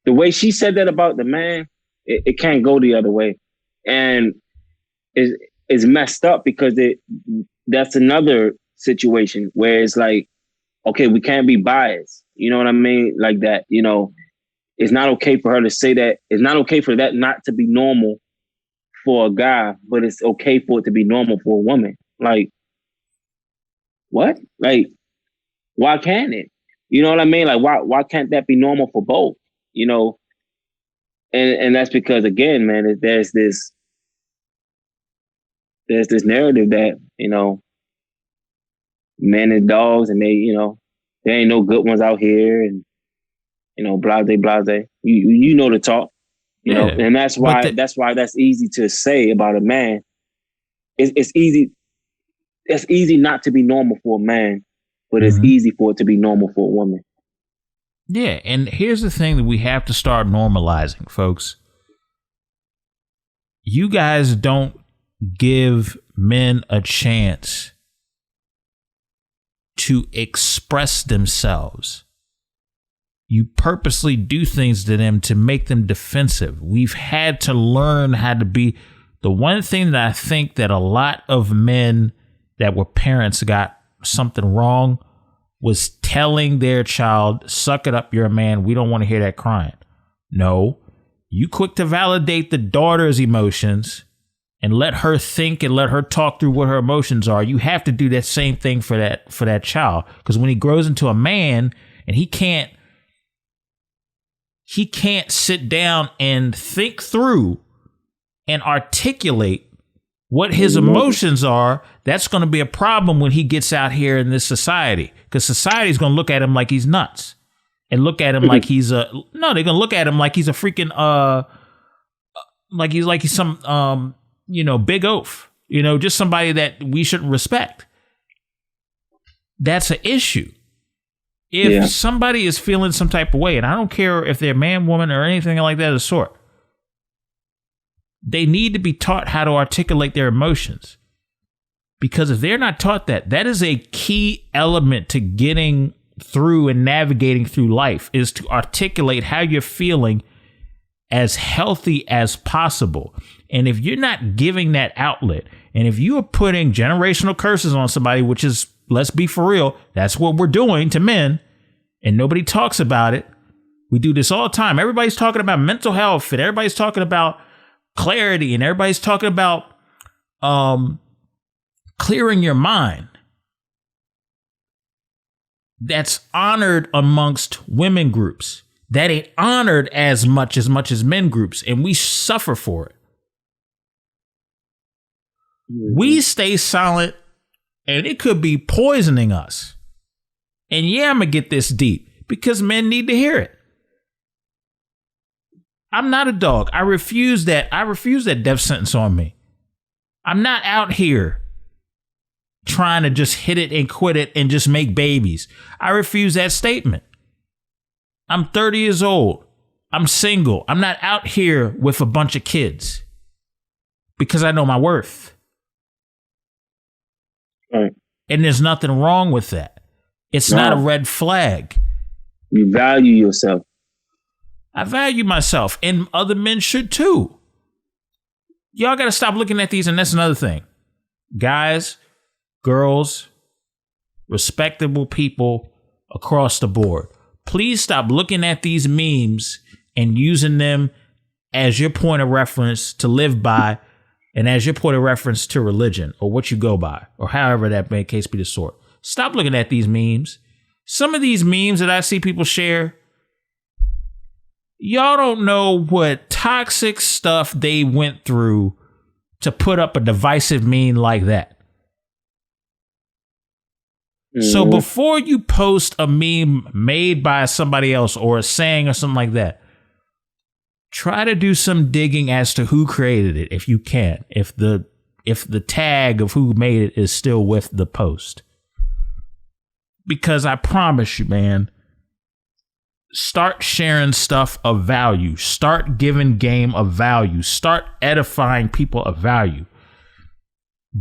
The way she said that about the man, it can't go the other way. And it's messed up because that's another situation where it's like, okay, we can't be biased. You know what I mean? Like that, you know, it's not okay for her to say that. It's not okay for that not to be normal for a guy, but it's okay for it to be normal for a woman. Like, what? Like, why can't it? You know what I mean? Like, why can't that be normal for both? You know? And that's because, again, man, there's this narrative that, you know, men is dogs and they, you know, there ain't no good ones out here, and, you know, blase. You know the talk, you know, and that's why that's easy to say about a man. It's easy. It's easy not to be normal for a man, but it's easy for it to be normal for a woman. Yeah, and here's the thing that we have to start normalizing, folks. You guys don't give men a chance to express themselves. You purposely do things to them to make them defensive. We've had to learn how to be. The one thing that I think that a lot of men that were parents got something wrong was telling their child, suck it up, you're a man. We don't want to hear that crying. No, you quick to validate the daughter's emotions and let her think and let her talk through what her emotions are. You have to do that same thing for that child. Because when he grows into a man and he can't sit down and think through and articulate what his emotions are, that's going to be a problem when he gets out here in this society. Because society's going to look at him like he's nuts. And look at him like he's they're going to look at him like he's a freaking, like he's some, big oaf, just somebody that we shouldn't respect. That's an issue. If somebody is feeling some type of way, and I don't care if they're man, woman, or anything like that of the sort, they need to be taught how to articulate their emotions. Because if they're not taught that, that is a key element to getting through and navigating through life, is to articulate how you're feeling as healthy as possible. And if you're not giving that outlet, and if you are putting generational curses on somebody, which is, let's be for real, that's what we're doing to men, and nobody talks about it. We do this all the time. Everybody's talking about mental health, and everybody's talking about clarity, and everybody's talking about clearing your mind. That's honored amongst women groups. That ain't honored as much as men groups, and we suffer for it. We stay silent, and it could be poisoning us. And I'm going to get this deep because men need to hear it. I'm not a dog. I refuse that death sentence on me. I'm not out here trying to just hit it and quit it and just make babies. I refuse that statement. I'm 30 years old. I'm single. I'm not out here with a bunch of kids because I know my worth. Right. And there's nothing wrong with that. It's not a red flag. You value yourself. I value myself, and other men should too. Y'all got to stop looking at these, and that's another thing. Guys, girls, respectable people across the board, please stop looking at these memes and using them as your point of reference to live by and as your point of reference to religion or what you go by or however that may case be the sort. Stop looking at these memes. Some of these memes that I see people share, y'all don't know what toxic stuff they went through to put up a divisive meme like that. So before you post a meme made by somebody else or a saying or something like that, try to do some digging as to who created it if you can. If the tag of who made it is still with the post. Because I promise you, man, start sharing stuff of value. Start giving game of value. Start edifying people of value.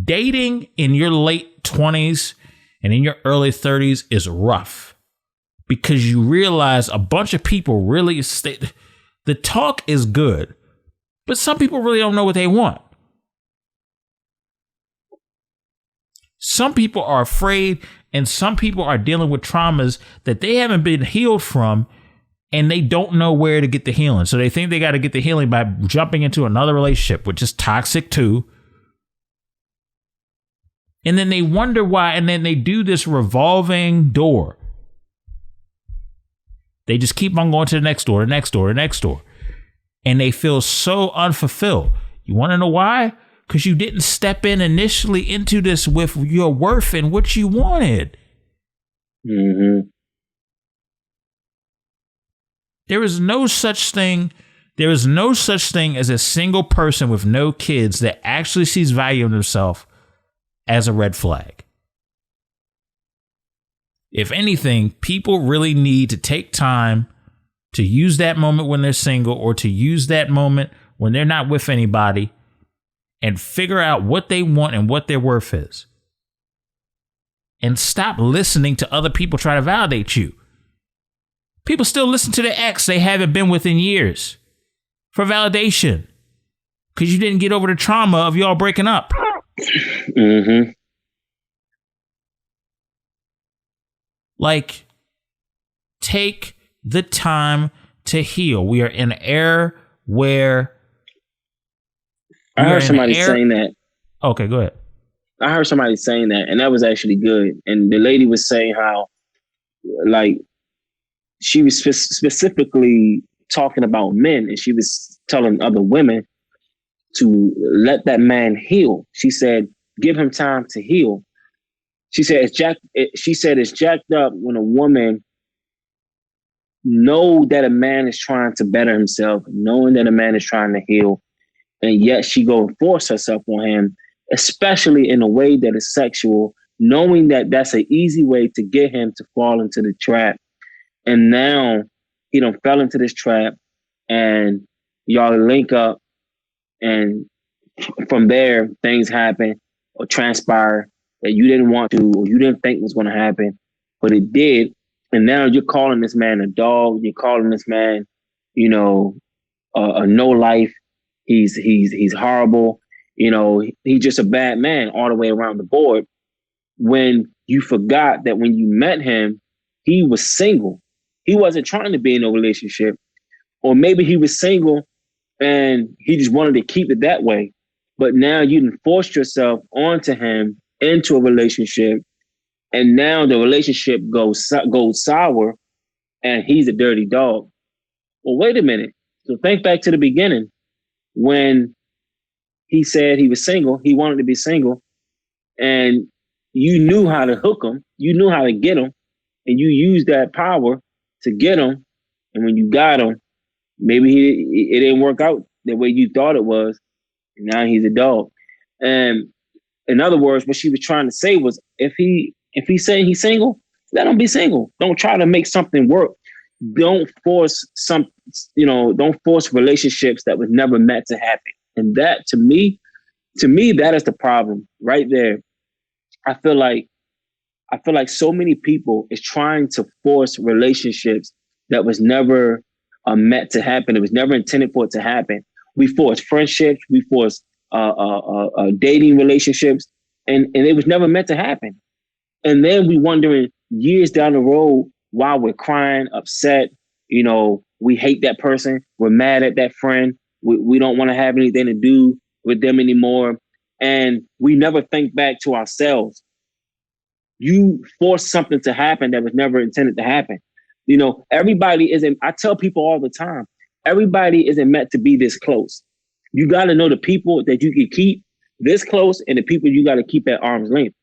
Dating in your late 20s and in your early 30s is rough because you realize a bunch of people really the talk is good, but some people really don't know what they want. Some people are afraid, and some people are dealing with traumas that they haven't been healed from, and they don't know where to get the healing. So they think they got to get the healing by jumping into another relationship, which is toxic too. And then they wonder why, and then they do this revolving door. They just keep on going to the next door, the next door, the next door. And they feel so unfulfilled. You want to know why? Because you didn't step in initially into this with your worth and what you wanted. Mm-hmm. There is no such thing as a single person with no kids that actually sees value in themselves as a red flag. If anything, people really need to take time to use that moment when they're single or to use that moment when they're not with anybody and figure out what they want and what their worth is. And stop listening to other people try to validate you. People still listen to the ex they haven't been with in years for validation because you didn't get over the trauma of y'all breaking up. Mm-hmm. Like, take the time to heal. We are in an era where I heard somebody saying that. Okay, go ahead. I heard somebody saying that, and that was actually good. And the lady was saying how, like, she was specifically talking about men, and she was telling other women to let that man heal. She said, give him time to heal. She said it's jacked up when a woman know that a man is trying to better himself, knowing that a man is trying to heal, and yet she go and force herself on him, especially in a way that is sexual, knowing that that's an easy way to get him to fall into the trap. And now he done fell into this trap, and y'all link up, and from there things happen or transpire that you didn't want to or you didn't think was going to happen, but it did. And now you're calling this man a dog. You're calling this man, a no life. He's horrible. He's just a bad man all the way around the board. When you forgot that when you met him, he was single. He wasn't trying to be in a relationship, or maybe he was single and he just wanted to keep it that way. But now you done forced yourself onto him into a relationship, and now the relationship goes sour, and he's a dirty dog. Well, wait a minute. So think back to the beginning when he said he was single. He wanted to be single, and you knew how to hook him. You knew how to get him, and you used that power to get him. And when you got him, maybe it didn't work out the way you thought it was. And now he's a dog. And in other words, what she was trying to say was, if he's saying he's single, let him be single. Don't try to make something work. Don't force don't force relationships that was never meant to happen. And that, to me, that is the problem right there. I feel like so many people is trying to force relationships that was never meant to happen. It was never intended for it to happen. We force friendships. We force dating relationships, and it was never meant to happen. And then we wondering years down the road while we're crying, upset, we hate that person. We're mad at that friend. We don't want to have anything to do with them anymore. And we never think back to ourselves. You force something to happen that was never intended to happen. Everybody isn't, I tell people all the time, everybody isn't meant to be this close. You got to know the people that you can keep this close and the people you got to keep at arm's length.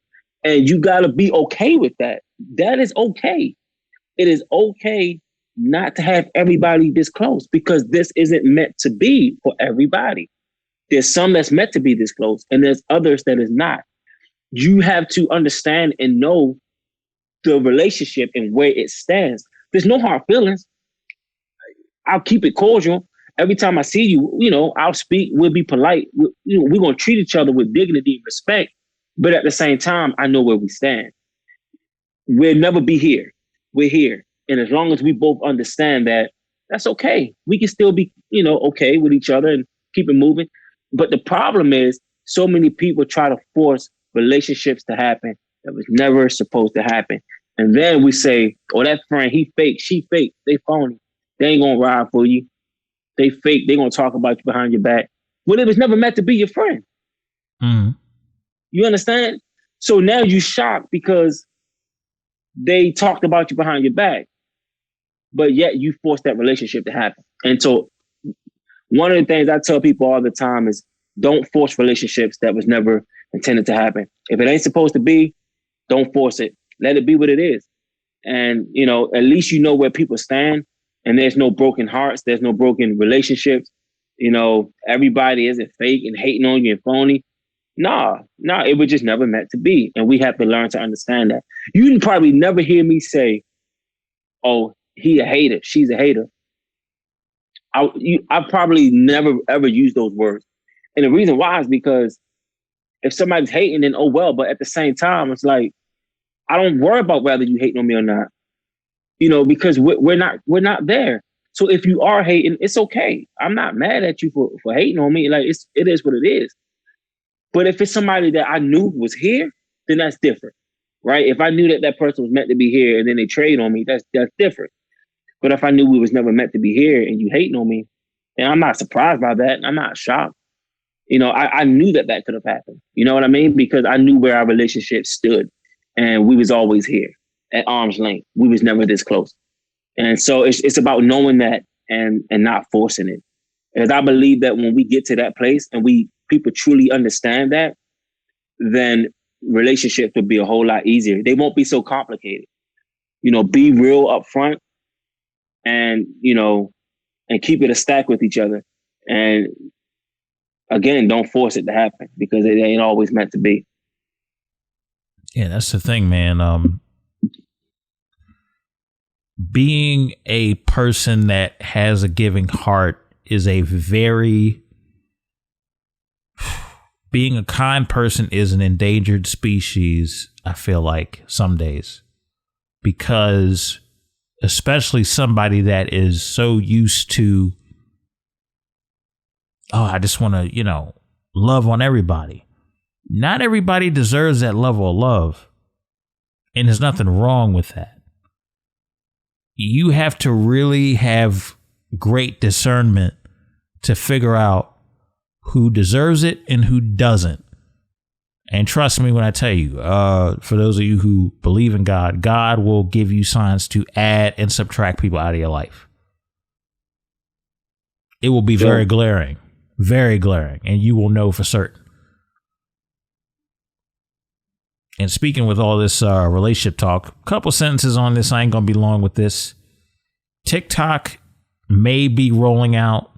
And you got to be okay with that. That is okay. It is okay not to have everybody this close, because this isn't meant to be for everybody. There's some that's meant to be this close, and there's others that is not. You have to understand and know the relationship and where it stands. There's no hard feelings. I'll keep it cordial. Every time I see you, I'll speak. We'll be polite. We're going to treat each other with dignity and respect. But at the same time, I know where we stand. We'll never be here. We're here. And as long as we both understand that, that's okay. We can still be, okay with each other and keep it moving. But the problem is, so many people try to force relationships to happen that was never supposed to happen. And then we say, oh, that friend, he fake, she fake, they phony. They ain't going to ride for you. They fake. They going to talk about you behind your back. Well, it was never meant to be your friend. Mm-hmm. You understand? So now you shocked because they talked about you behind your back, but yet you forced that relationship to happen. And so one of the things I tell people all the time is, don't force relationships that was never intended to happen. If it ain't supposed to be, don't force it. Let it be what it is. And, at least you know where people stand, and there's no broken hearts. There's no broken relationships. Everybody isn't fake and hating on you and phony. Nah, it was just never meant to be. And we have to learn to understand that. You can probably never hear me say, oh, he a hater, she's a hater. I probably never, ever use those words. And the reason why is because if somebody's hating, then oh well. But at the same time, it's like, I don't worry about whether you hating on me or not, because we're not there. So if you are hating, it's okay. I'm not mad at you for hating on me. Like, it is what it is. But if it's somebody that I knew was here, then that's different. right? If I knew that person was meant to be here and then they trade on me, that's different. But if I knew we was never meant to be here and you hating on me, then I'm not surprised by that. I'm not shocked. I knew that could have happened. You know what I mean? Because I knew where our relationship stood, and we was always here at arm's length. We was never this close. And so it's about knowing that and not forcing it. Because I believe that when we get to that place and people truly understand that, then relationships will be a whole lot easier. They won't be so complicated. Be real upfront and, and keep it a stack with each other. And again, don't force it to happen because it ain't always meant to be. Yeah, that's the thing, man. Being a person that has a giving heart is being a kind person is an endangered species, I feel like, some days. Because especially somebody that is so used to, I just want to, love on everybody. Not everybody deserves that level of love. And there's nothing wrong with that. You have to really have great discernment to figure out who deserves it and who doesn't. And trust me when I tell you, for those of you who believe in God, God will give you signs to add and subtract people out of your life. It will be very glaring, and you will know for certain. And speaking with all this relationship talk, a couple sentences on this. I ain't going to be long with this. TikTok may be rolling out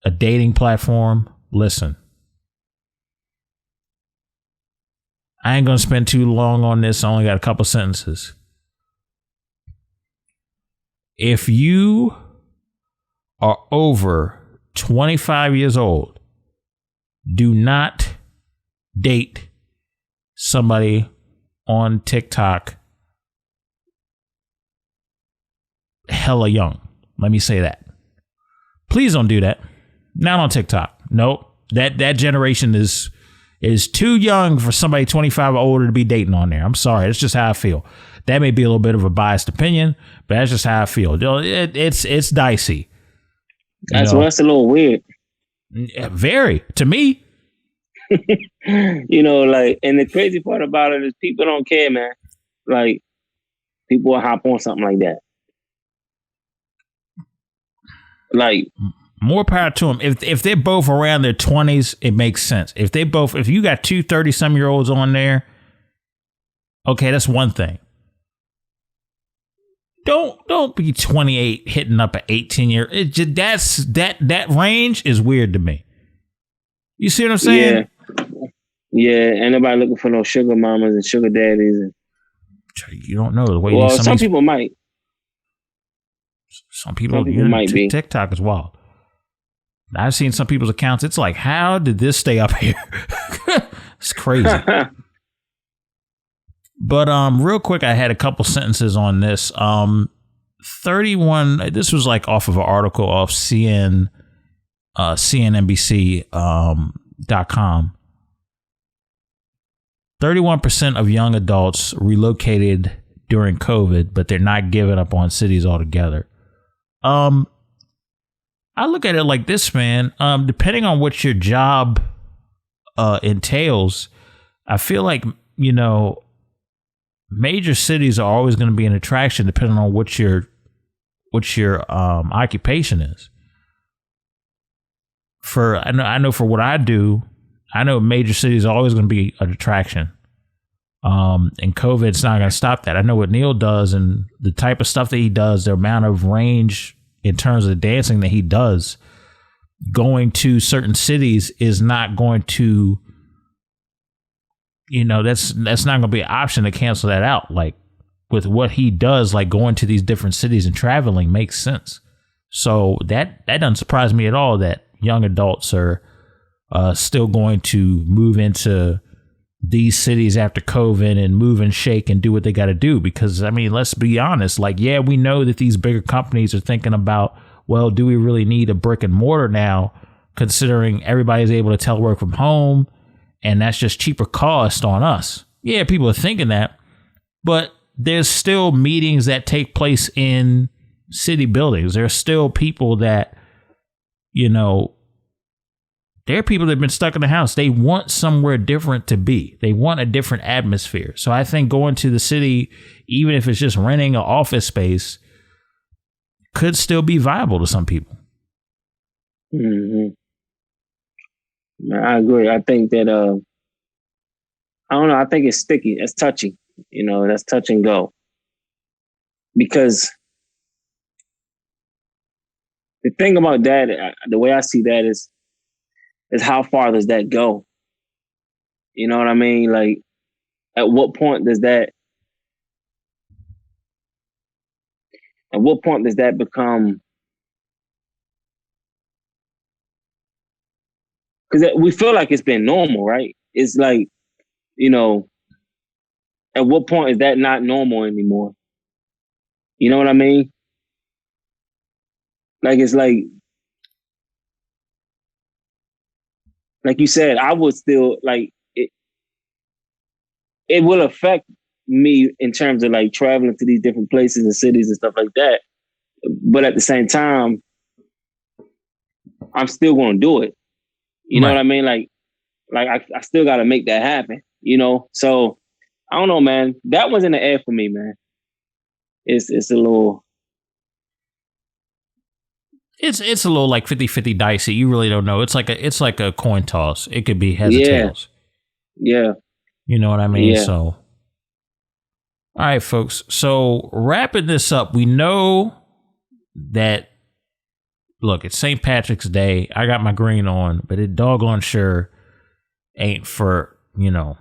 a dating platform. Listen, I ain't going to spend too long on this. I only got a couple sentences. If you are over 25 years old, do not date somebody on TikTok hella young. Let me say that. Please don't do that. Not on TikTok. Nope. That generation is too young for somebody 25 or older to be dating on there. I'm sorry. That's just how I feel. That may be a little bit of a biased opinion, but that's just how I feel. It's dicey. That's a little weird. Very, to me. And the crazy part about it is people don't care, man. Like, people will hop on something like that. Like, more power to them. If they're both around their 20s, it makes sense. If you got two 30-some-year-olds on there, okay, that's one thing. Don't be 28 hitting up an 18-year. That range is weird to me. You see what I'm saying? Yeah. Ain't nobody looking for no sugar mamas and sugar daddies. You don't know the way. Well, some people might. Some people might be. TikTok is wild. I've seen some people's accounts. It's like, how did this stay up here? It's crazy. But real quick, I had a couple sentences on this. 31. This was like off of an article off CNNBC.com. 31% of young adults relocated during COVID, but they're not giving up on cities altogether. I look at it like this, man. Depending on what your job entails, I feel like, major cities are always going to be an attraction depending on what your occupation is. I know for what I do, I know major cities are always going to be an attraction. And COVID's not going to stop that. I know what Neal does and the type of stuff that he does, the amount of range in terms of the dancing that he does, going to certain cities is not going to, that's not going to be an option to cancel that out. Like with what he does, like going to these different cities and traveling makes sense. So that doesn't surprise me at all that young adults are still going to move into these cities after COVID and move and shake and do what they got to do. Because, let's be honest, we know that these bigger companies are thinking about, well, do we really need a brick and mortar now, considering everybody's able to telework from home and that's just cheaper cost on us? Yeah, people are thinking that, But there's still meetings that take place in city buildings. There's still people that, you know, there are people that have been stuck in the house. They want somewhere different to be. They want a different atmosphere. So I think going to the city, even if it's just renting an office space, could still be viable to some people. Mm-hmm. I agree. I think that, I don't know. I think it's sticky. It's touchy. You know, that's touch and go. Because the thing about that, the way I see that is how far does that go? You know what I mean? Like, at what point does that become? Because we feel like it's been normal, right? It's like, you know, at what point is that not normal anymore? You know what I mean? Like, it's like you said, I would still, like, it will affect me in terms of, like, traveling to these different places and cities and stuff like that. But at the same time, I'm still going to do it. You know what I mean? Like I still got to make that happen, you know? So I don't know, man. That was in the air for me, man. It's a little... It's a little like 50-50 dicey. You really don't know. It's like a coin toss. It could be heads or tails. Yeah. You know what I mean? Yeah. So, all right, folks. So wrapping this up, we know that, look, it's St. Patrick's Day. I got my green on, but it doggone sure ain't for, you know,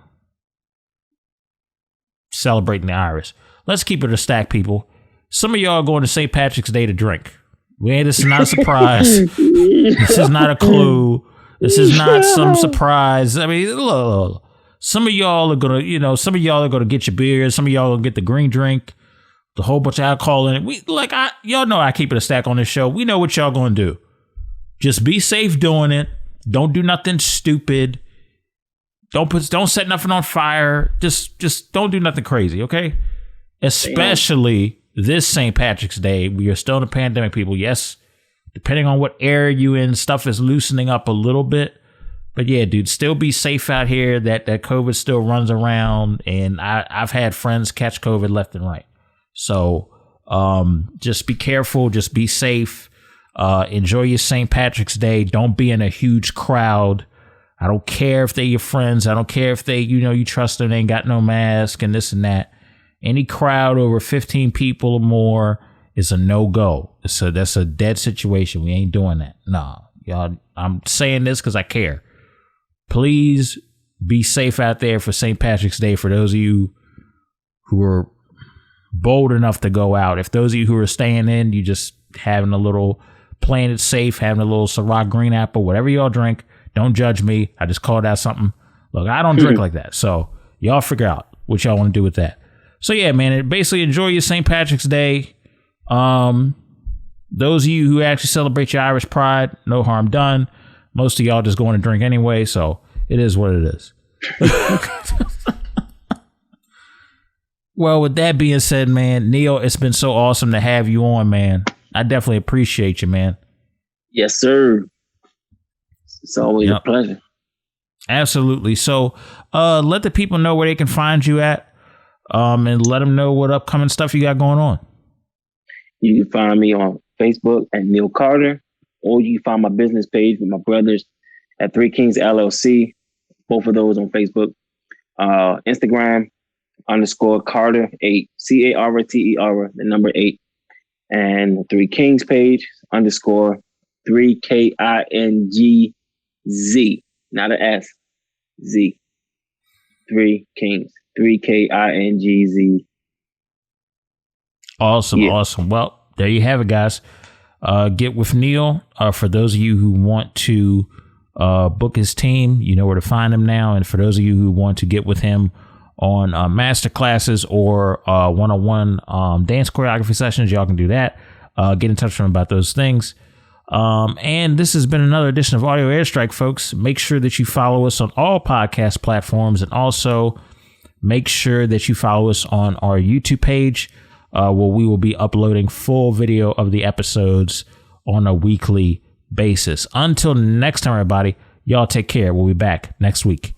celebrating the Irish. Let's keep it a stack, people. Some of y'all going to St. Patrick's Day to drink. This is not a surprise. This is not a clue. This is not some surprise. I mean, look, some of y'all are gonna, you know, get your beers. Some of y'all will get the green drink, the whole bunch of alcohol in it. Y'all know I keep it a stack on this show. We know what y'all gonna do. Just be safe doing it. Don't do nothing stupid. Don't set nothing on fire. Just don't do nothing crazy, okay? Especially this St. Patrick's Day. We are still in a pandemic, people. Yes, depending on what area you in, stuff is loosening up a little bit. But yeah, dude, still be safe out here. That COVID still runs around, and I've had friends catch COVID left and right. So just be careful. Just be safe. Enjoy your St. Patrick's Day. Don't be in a huge crowd. I don't care if they're your friends. I don't care if they, you know, you trust them. They ain't got no mask and this and that. Any crowd over 15 people or more is a no-go. So that's a dead situation. We ain't doing that. Nah, y'all. I'm saying this because I care. Please be safe out there for St. Patrick's Day. For those of you who are bold enough to go out. If those of you who are staying in, you just having a little, playing it safe, having a little Ciroc green apple, whatever y'all drink, don't judge me. I just called out something. Look, I don't drink like that. So y'all figure out what y'all want to do with that. So yeah, man, basically enjoy your St. Patrick's Day. Those of you who actually celebrate your Irish pride, no harm done. Most of y'all just going to drink anyway, so it is what it is. Well, with that being said, man, Neal, it's been so awesome to have you on, man. I definitely appreciate you, man. Yes, sir. It's always a pleasure. Absolutely. So let the people know where they can find you at. And let them know what upcoming stuff you got going on. You can find me on Facebook at Neal Carter, or you can find my business page with my brothers at 3 Kings LLC. Both of those on Facebook. Instagram _Carter 8, CARTER, the number 8, and 3 Kings page _ 3 KINGZ, not an S, Z. 3 Kings. 3 KINGZ. Awesome, awesome. Well, there you have it, guys. Get with Neal. For those of you who want to book his team, you know where to find him now. And for those of you who want to get with him on master classes or one-on-one dance choreography sessions, y'all can do that. Get in touch with him about those things. And this has been another edition of Audio Airstrike, folks. Make sure that you follow us on all podcast platforms, and also Make sure that you follow us on our YouTube page, where we will be uploading full video of the episodes on a weekly basis. Until next time, everybody, y'all take care. We'll be back next week.